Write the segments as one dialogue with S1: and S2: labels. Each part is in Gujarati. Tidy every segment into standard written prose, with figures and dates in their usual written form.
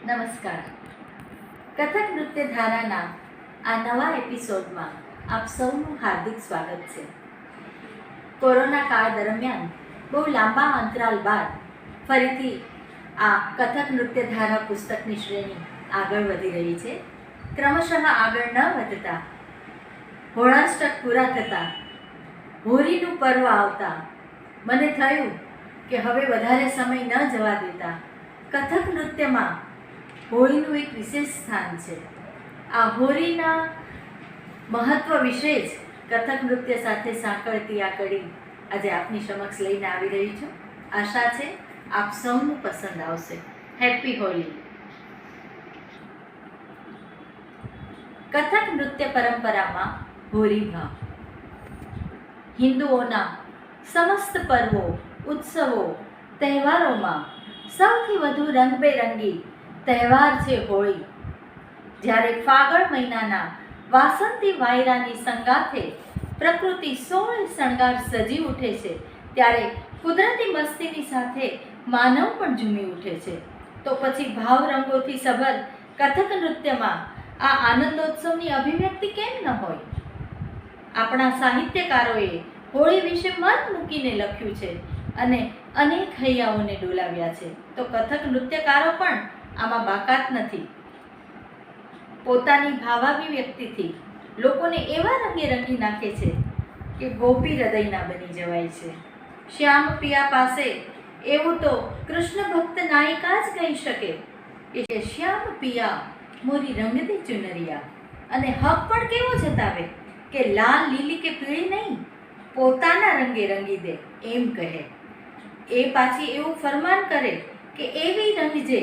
S1: નમસ્કાર. કથક નૃત્ય ધારાના આ નવા એપિસોડમાં આપ સૌનું હાર્દિક સ્વાગત છે. કોરોના કાળ દરમિયાન બહુ લાંબા અંતરાલ બાદ ફરીથી આ કથક નૃત્ય ધારા પુસ્તકની શ્રેણી આગળ વધી રહી છે. ક્રમશઃ આગળ ન વધતા હોળાષ્ટક પૂરા થતાં હોળીનું પર્વ આવતા મને થયું કે હવે વધારે સમય ન જવા દેતા કથક નૃત્યમાં હોળીનું એક વિશેષ સ્થાન છે. આ હોળીના મહત્વ વિશે જ કથક નૃત્ય સાથે સાંકળતી આ કડી આજે આપની સમક્ષ લઈને આવી રહી છું. આશા છે આપ સૌનું પસંદ આવશે. હેપી હોળી. કથક નૃત્ય પરંપરામાં હોળી ભાવ. હિન્દુઓના સમસ્ત પર્વો, ઉત્સવો, તહેવારોમાં સૌથી વધુ રંગબેરંગી તહેવાર છે હોળી. જ્યારે ફાગણ મહિનાના વાસંતી વાયરાની સંગાથે પ્રકૃતિ 16 શણગાર સજી ઉઠે છે, ત્યારે કુદરતી મસ્તીની સાથે માનવ પણ ઝૂમી ઉઠે છે. તો પછી ભાવ રંગોથી સભર કથક નૃત્યમાં આ આનંદોત્સવની અભિવ્યક્તિ કેમ ન હોય? આપણા સાહિત્યકારોએ હોળી વિશે મત મૂકીને લખ્યું છે અને અનેક હૈયાઓને ડોલાવ્યા છે. તો કથક નૃત્યકારો પણ આમાં બાકાત નથી. પોતાની ભાવાભિવ્યક્તિથી લોકોને એવા રંગે રંગી નાખે છે કે ગોપી હૃદયના બની જવાય છે. શ્યામ પિયા પાસે એવું તો કૃષ્ણ ભક્ત નાયિકા જ કહી શકે કે શ્યામ પિયા મોરી રંગ દે ચુનરિયા. અને હક પણ કેવો જતાવે કે લાલ, લીલી કે પીળી નહીં, પોતાના રંગે રંગી દે એમ કહે. એ પાછી એવું ફરમાન કરે કે એવી રંગજે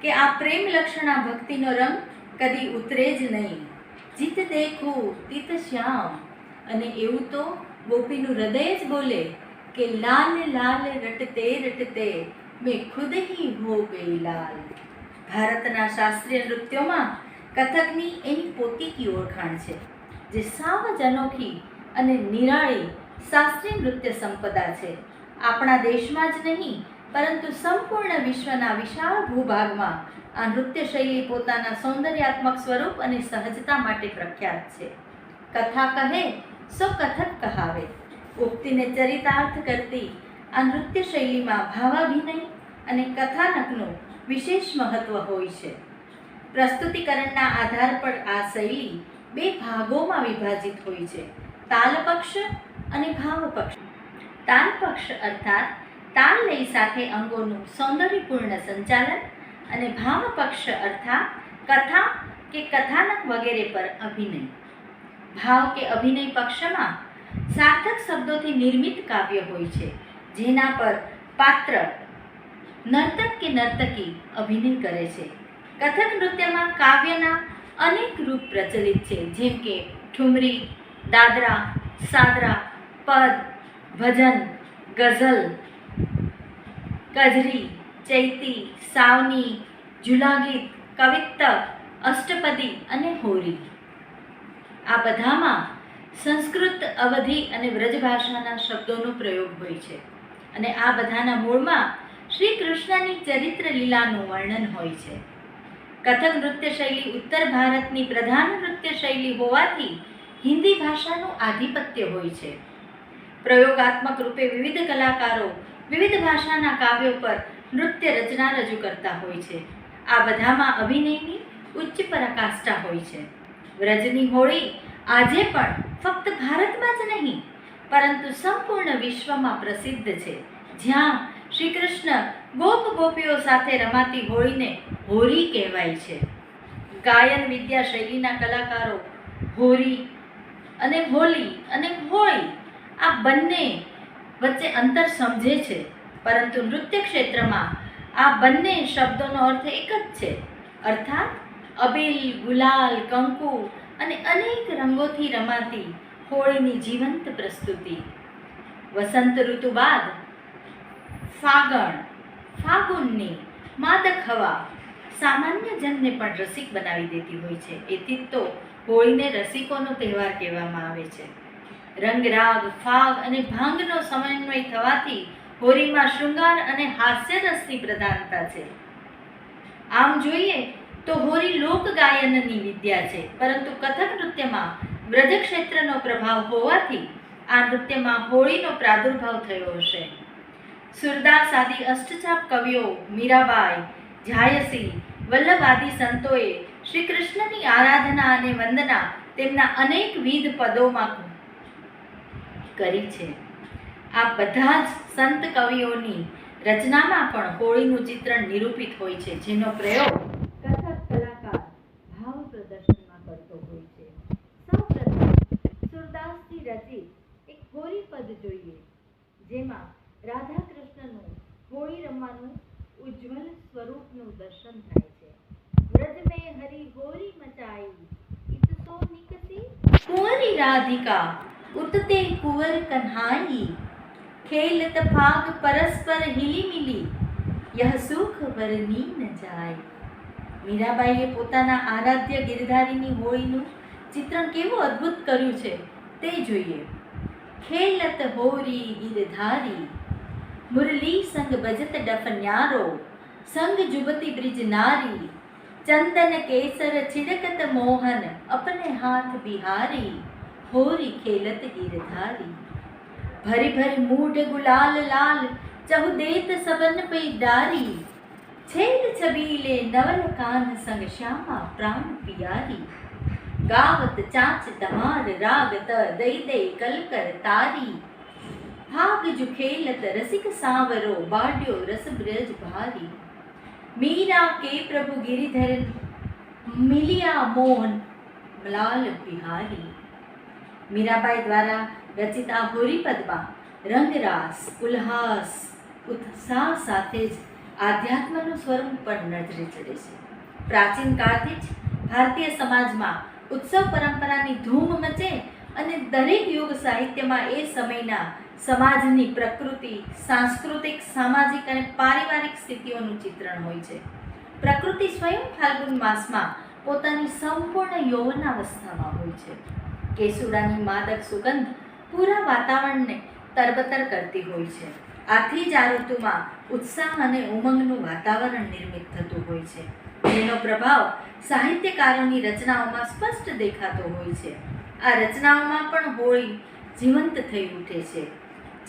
S1: કે આ પ્રેમ લક્ષણા ભક્તિનો રંગ કદી ઉતરે જ નહીં. જીત દેખું તીત શ્યામ. અને એવું તો ગોપીનું હૃદય જ બોલે કે લાલ લાલ રટતે રટતે મેં ખુદ હી હો ગઈ લાલ. ભારતના શાસ્ત્રીય નૃત્યોમાં કથકની એની પોતીકી ઓળખાણ છે, જે સાવ જ અનોખી અને નિરાળી શાસ્ત્રીય નૃત્ય સંપદા છે. આપણા દેશમાં જ નહીં પરંતુ સંપૂર્ણ વિશ્વના વિશાળ ભૂભાગમાં આ નૃત્ય શૈલી પોતાના સૌંદર્યાત્મક સ્વરૂપ અને સહજતા માટે પ્રખ્યાત છે. કથા કહે સો કથક કહાવે. ઉક્તિને ચરિતાર્થ કરતી આ નૃત્ય શૈલીમાં ભાવાભિનય અને કથાનકનું વિશેષ મહત્વ હોય છે. પ્રસ્તુતિકરણના આધાર પર આ શૈલી બે ભાગોમાં વિભાજિત હોય છે: તાલપક્ષ અને ભાવપક્ષ. તાલપક્ષ અર્થાત તાલ લય સાથે અંગોનું સૌંદર્યપૂર્ણ સંચાલન, અને ભાવપક્ષ અર્થાત કથા કે કથાનક વગેરે પર અભિનય. ભાવ કે અભિનય પક્ષમાં સાર્થક શબ્દોથી નિર્મિત કાવ્ય હોય છે, જેના પર પાત્ર નર્તક કે નર્તકી અભિનય કરે છે. કથક નૃત્યમાં કાવ્યના અનેક રૂપ પ્રચલિત છે, જેમ કે ઠુમરી, દાદરા, સાદરા, પદ, ભજન, ગઝલ, કજરી, ચૈતી, સાવની, ઝુલાગીત, કવિત્ત, અષ્ટપદી અને હોરી. આ બધામાં સંસ્કૃત, અવધી અને વ્રજ ભાષાના શબ્દોનો પ્રયોગ હોય છે, અને આ બધાના મૂળમાં શ્રી કૃષ્ણની ચરિત્ર લીલાનું વર્ણન હોય છે. કથક નૃત્ય શૈલી ઉત્તર ભારતની પ્રધાન નૃત્ય શૈલી હોવાથી હિન્દી ભાષાનું આધિપત્ય હોય છે. પ્રયોગાત્મક રૂપે વિવિધ કલાકારો વિવિધ ભાષાના કાવ્યો પર નૃત્ય રચના રજૂ કરતા હોય છે. આ બધામાં અભિનયની ઉચ્ચ પરાકાષ્ઠા હોય છે. વ્રજની હોળી આજે પણ ફક્ત ભારતમાં જ નહીં પરંતુ સંપૂર્ણ વિશ્વમાં પ્રસિદ્ધ છે, જ્યાં શ્રી કૃષ્ણ ગોપ ગોપીઓ સાથે રમાતી હોળીને હોરી કહેવાય છે. ગાયન વિદ્યા શૈલીના કલાકારો હોરી અને હોલી અને હોળી આ બંને વચ્ચે અંતર સમજે છે, પરંતુ નૃત્ય ક્ષેત્રમાં આ બંને શબ્દોનો અર્થ એક જ છે, અર્થાત અબીલ, ગુલાલ, કંકુ અને અનેક રંગોથી રમાતી હોળીની જીવંત પ્રસ્તુતિ. વસંત ઋતુ બાદ ફાગુનની માદક હવા સામાન્ય જનને પણ રસિક બનાવી દેતી હોય છે. એથી તો હોળીને રસિકોનો તહેવાર કહેવામાં આવે છે. રંગ, રાગ, ફાગ અને ભાંગનો સમન્વય થવાથી હોળીમાં શૃંગાર અને હાસ્યરસની પ્રધાનતા છે. આમ જોઈએ તો હોરી લોક ગાયનની વિદ્યા છે, પરંતુ કથક નૃત્યમાં વ્રજ ક્ષેત્રનો પ્રભાવ હોવાથી આ નૃત્યમાં હોળીનો પ્રાદુર્ભાવ થયો હશે. સુરદાસ આદિ અષ્ટચાપ કવિઓ, મીરાબાઈ, ઝાયસી, વલ્લભ આદિ સંતોએ શ્રી કૃષ્ણની આરાધના અને વંદના તેમના અનેકવિધ પદોમાં કરી છે. આ બધા જ સંત કવિઓની રચનામાં પણ હોળીનું ચિત્રણ નિરૂપિત હોય છે, જેનો પ્રયોગ કથક કલાકાર ભાવ પ્રદર્શનમાં કરતો હોય છે. સૌપ્રથમ સુરદાસજી રચિત એક હોળી પદ જોઈએ, જેમાં રાધા કૃષ્ણનું હોળી રમવાનું ઉજ્જવલ સ્વરૂપનું દર્શન થાય છે. વ્રજ મેં હરી હોરી મચાઈ, ઇત સો નિકસી કુંવરી રાધિકા, ઉતતે કુંવર કન્હાઈ, ખેલત ફાગ પરસ્પર હિલી મિલી, યહ સુખ વરની ન જાય. મીરાબાઈએ પોતાના આરાધ્ય ગિરધારીની હોળીનું ચિત્રણ કેવું અદ્ભુત કર્યું છે તે જોઈએ. ખેલત હોરી ગિરધારી, મુરલી સંગ બજત ડફન્યારો, સંગ જુબતી બ્રિજ નારી, ચંદન કેસર छिड़कत मोहन, अपने हाथ बिहारी, होरी खेलत गिरधारी. भरी भरी मूढ़ गुलाल लाल, चहु देत सबन पे डारी, छेल छबीले नवल कान संग श्यामा प्राण पियारी. गावत चाच दमार रागत दई दई कलकर तारी, भाग जु खेलत रसिक सांवरो, बाड्यो रस ब्रज भारी. मीरा के प्रभु गिरिधर मिलिया मोहन लाल बिहारी. મીરાબાઈ દ્વારા રચિત આ હોળી પદમાં રંગરાસ, ઉલ્લાસ, ઉત્સાહ સાથે જ આધ્યાત્મનું સ્વરૂપ પણ નજરે ચડે છે. પ્રાચીન કાળથી જ ભારતીય સમાજમાં ઉત્સવ પરંપરાની ધૂમ મચે અને દરેક યુગ સાહિત્યમાં એ સમયના સમાજની પ્રકૃતિ, સાંસ્કૃતિક, સામાજિક અને પારિવારિક સ્થિતિઓનું ચિત્રણ હોય છે. પ્રકૃતિ સ્વયં ફાલ્ગુન માસમાં પોતાની સંપૂર્ણ યૌવનાવસ્થામાં હોય છે. કેસુડાની માદક સુગંધ પૂરા વાતાવરણને તરબતર કરતી હોય છે. આથી જ આ ઋતુમાં ઉત્સાહ અને ઉમંગનું વાતાવરણ નિર્મિત થતું હોય છે, જેનો પ્રભાવ સાહિત્યકારોની રચનાઓમાં સ્પષ્ટ દેખાતો હોય છે. આ રચનાઓમાં પણ હોળી જીવંત થઈ ઉઠે છે.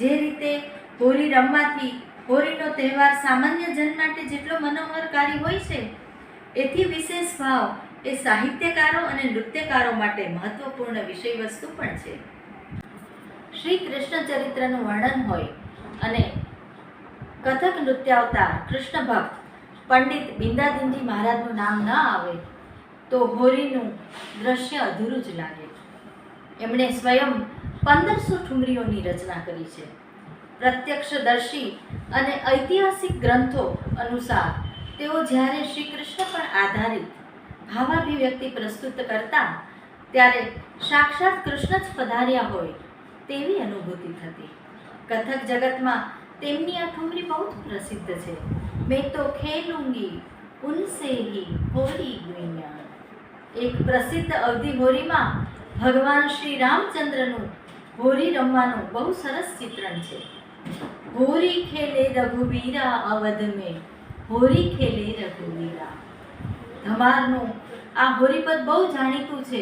S1: જે રીતે હોળી રમવાથી હોળીનો તહેવાર સામાન્ય જન માટે જેટલો મનોહરકારી હોય છે, એથી વિશેષ ભાવ એ સાહિત્યકારો અને નૃત્યકારો માટે મહત્વપૂર્ણ વિષય વસ્તુ પણ છે. શ્રી કૃષ્ણ ચરિત્રનું વર્ણન હોય અને કથક નૃત્યાવતાર કૃષ્ણ ભક્ત પંડિત બિંદાદિનજી મહારાજનું નામ ન આવે તો હોળીનું દ્રશ્ય અધૂરું જ લાગે. એમણે સ્વયં 1500 ઠુમરીઓની રચના કરી છે. પ્રત્યક્ષદર્શી અને ઐતિહાસિક ગ્રંથો અનુસાર તેઓ જ્યારે શ્રી કૃષ્ણ પર આધારિત ભાવાભિવ્યક્તિ પ્રસ્તુત કરતા ત્યારે સાક્ષાત કૃષ્ણ જ પધાર્યા હોય તેવી અનુભૂતિ થતી. કથક જગતમાં તેમની આ ઠુમરી બહુ જ પ્રસિદ્ધ છે. મેં તો ખેલુંગી ઉનસે હી હોળી ગુઈયા. એક પ્રસિદ્ધ અવધી હોળીમાં ભગવાન શ્રી રામચંદ્રનું હોળી રમવાનું બહુ સરસ ચિત્રણ છે. હોળી ખેલે રઘુવીરા અવધ મેં, હોળી ખેલે રઘુવીરા. ધમારનું આ હોળીપદ બહુ જાણીતું છે,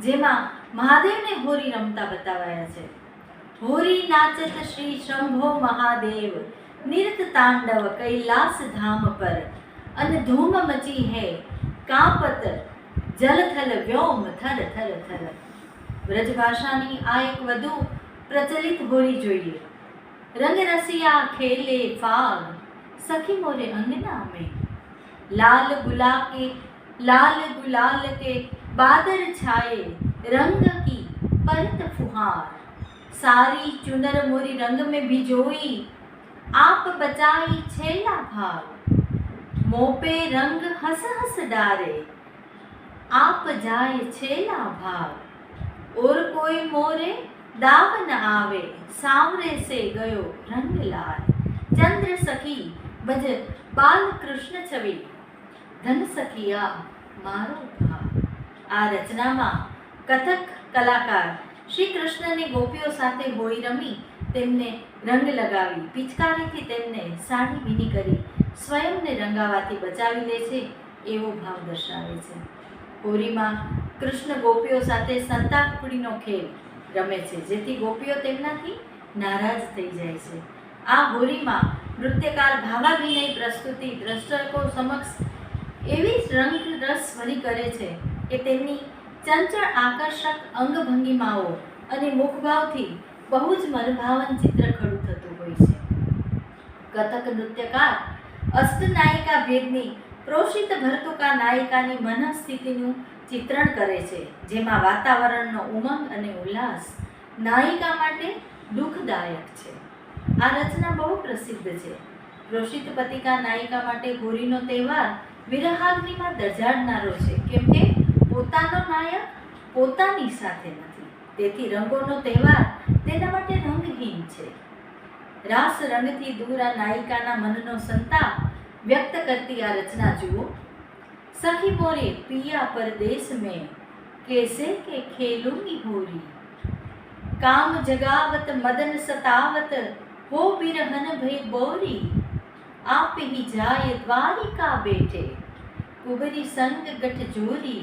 S1: જેમાં મહાદેવને હોળી રમતા બતાવાયા છે. હોળી નાચત શ્રી શંભો મહાદેવ, નિરત તાંડવ કૈલાસ ધામ પર, અને ધૂમ મચી હૈ કાંપત જલથલ વ્યોમ થર થર થર. વ્રજભાષાની આ એક વધુ પ્રચલિત હોળી જોઈએ. રંગ રસિયા ખેલે ફાગ, સખી મોરે અંગના में, लाल गुलाल के बादल छाए, रंग की परत फुहार. सारी चुनर मोरी रंग में भिजोई, आप बचाई छेला भाग. मों पे रंग हंस हंस डारे, आप जाए छेला भाग. और कोई मोरे दाव न आवे, सांवरे से गयो रंग लाल. चंद्र सखी बज बाल कृष्ण छवि, ધન સખિયા મારો ભાગ. આ રચનામાં કથક કલાકાર શ્રી કૃષ્ણને ગોપીઓ સાથે હોળી રમી તેમને રંગ લગાવી, પિચકારીથી તેમને સાડી ભીની કરી સ્વયંને રંગાવાથી બચાવી લે છે એવો ભાવ દર્શાવે છે. હોળીમાં કૃષ્ણ ગોપીઓ સાથે સંતાકુકડીનો ખેલ રમે છે, જેથી ગોપીઓ તેમનાથી નારાજ થઈ જાય છે. આ હોળીમાં નૃત્યકાર ભાવાભિનય પ્રસ્તુતિ દર્શકો સમક્ષ એવી રંગરસ ભરી કરે છે કે તેમની ચંચળ આકર્ષક અંગભંગિમાઓ અને મુખભાવથી બહુ જ મનભાવન ચિત્ર ખડું થતું હોય છે. કથક નૃત્યકાર અષ્ટનાયિકા ભેદની પ્રોષિત ભર્તુકા નાયિકાની મનઃસ્થિતિનું ચિત્રણ કરે છે, જેમાં વાતાવરણનો ઉમંગ અને ઉલ્લાસ નાયિકા માટે દુઃખદાયક છે. આ રચના બહુ પ્રસિદ્ધ છે. પ્રોષિત પતિકા નાયિકા માટે હોળીનો તહેવાર વિરહાગ્નિમાં દઝાડનારો છે, કેમ કે પોતાનો નાયક પોતાની સાથે નથી, તેથી રંગોનો તહેવાર તેના માટે રંગહીન છે. રાસ રંગથી દૂર આ નાયિકાના મનનો સંતાપ વ્યક્ત કરતી આ રચના જુઓ. સખી બોરે પિયા પરદેશ में कैसे के खेलूंगी होरी, काम जगावत मदन सतावत हो बिरहन भय बोरी, आप ही जाय द्वारिका बैठे कुबरी संग गठ जोरी,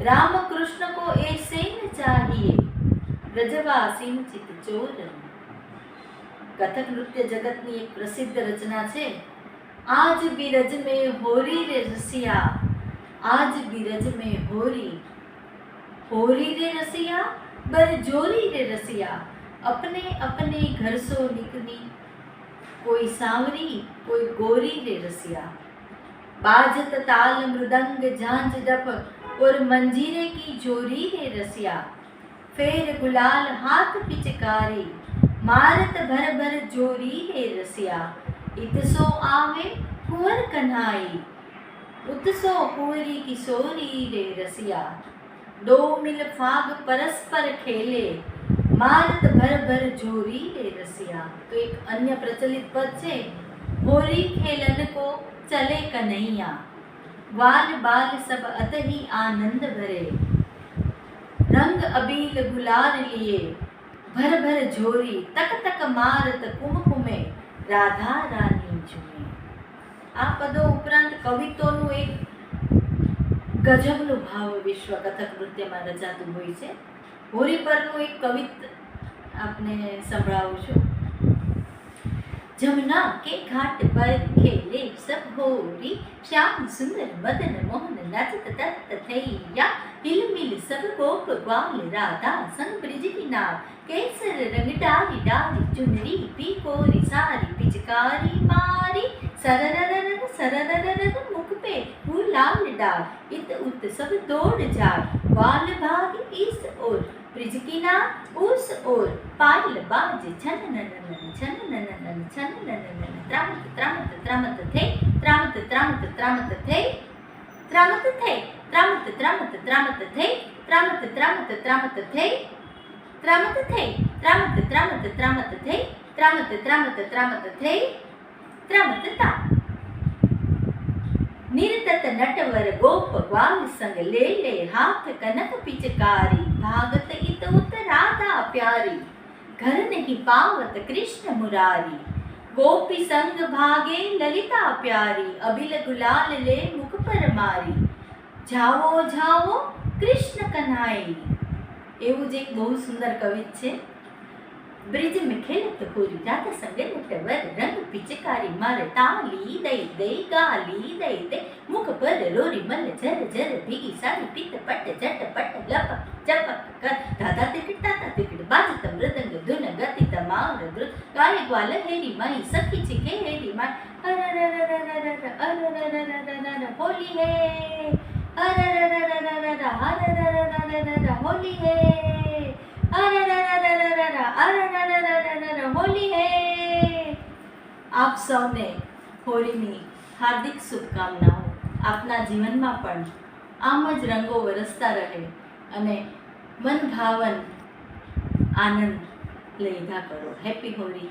S1: राम कृष्ण को ऐसे न चाहिए ब्रजवासी चित चोर. कथक नृत्य जगतनी एक प्रसिद्ध रचना છે. आज बिरज में होरी रे रसिया, आज बिरज में होरी, होरी रे रसिया बर जोरी रे रसिया, अपने अपने घर सो निकली, कोई सांवरी कोई गोरी रे रसिया, बाजत ताल मृदंग झांझ डप और मंजीरे की जोरी रे रसिया, फेर गुलाल हाथ पिचकारी, मारत भर भर जोरी रे रसिया, इतसो आवे कुंवर कन्हाई, उत्सो कुंवरी किशोरी रे रसिया, दो मिल फाग परस्पर खेले, मारत भर भर जोरी रे रसिया. तो एक अन्य प्रचलित पद છે, होरी खेलन को चले कन्हैया, वाल बाल सब अतही आनंद भरे, रंग अबील गुलाल लिए, भर भर झोरी, तक तक मारत कुमकुमे, राधा रानी झूमे. આ પદો ઉપરાંત કવિત્વનું એક ગજબનું ભાવ વિશ્વ કથક નૃત્યમાં રચાતું હોય છે. હોળી પરનું એક કવિત આપને સંભળાવું છું. जमुना के घाट पर खेले सब होरी, श्याम सुंदर मदन मोहन नाचत तत थैया, हिल मिल सब गोप ग्वाल राधा संग ब्रिज की नाव, केसर रंग डाली डाली चुनरी पीकोरी सारी, पिचकारी मारी सरररर सरररर, मुख पे गुलाल डाल, इत उत सब दौड़ जाए, बाल भाग इस ओर, ब्रिज की नाव उस ओर, पायल बाज छन नन छन नन छन नन, त्रामत त्रामत त्रामत थे, त्रामत त्रामत त्रामत थे, त्रामत थे, त्रामत त्रामत त्रामत थे, त्रामत त्रामत त्रामत थे, त्रामत थे, त्रामत त्रामत त्रामत थे, त्रामत त्रामत त्रामत थे, त्रामत ता. निरतत नटवर गोप ग्वाल संग ले ले हाथ कनक पिचकारी, भागत इत उत राधा प्यारी, घर नहीं पावत कृष्ण मुरारी, गोपी संग भागे ललिता प्यारी, अबिल गुलाल ले मुख पर मारी, जाओ जाओ कृष्ण कन्हाई. એવું જ એક બહુ સુંદર કવિત છે. ब्रिज में खेलत होरी, राधा संग नटवर रंग पिचकारी, मारे ताली दई दई गाली दई दई, मुख पर रोरी मल झर झर भीगी सारी, पित पट झट पट लपक चपक कर, दादा तिकट ताता तिकट बाजत मृदंग धुन गति तमार द्रुत, गाय ग्वाल हेरी माई सखी छिके हेरी माई, अररररररर अररररररर होली है, अररररररर अररररररर होली है, अररररररर होली है. આપ સૌને હોળીની હાર્દિક શુભકામનાઓ. આપના જીવનમાં પણ આમ જ રંગો વરસતા રહે અને મન ભાવન આનંદ લીધા કરો. હેપી હોળી.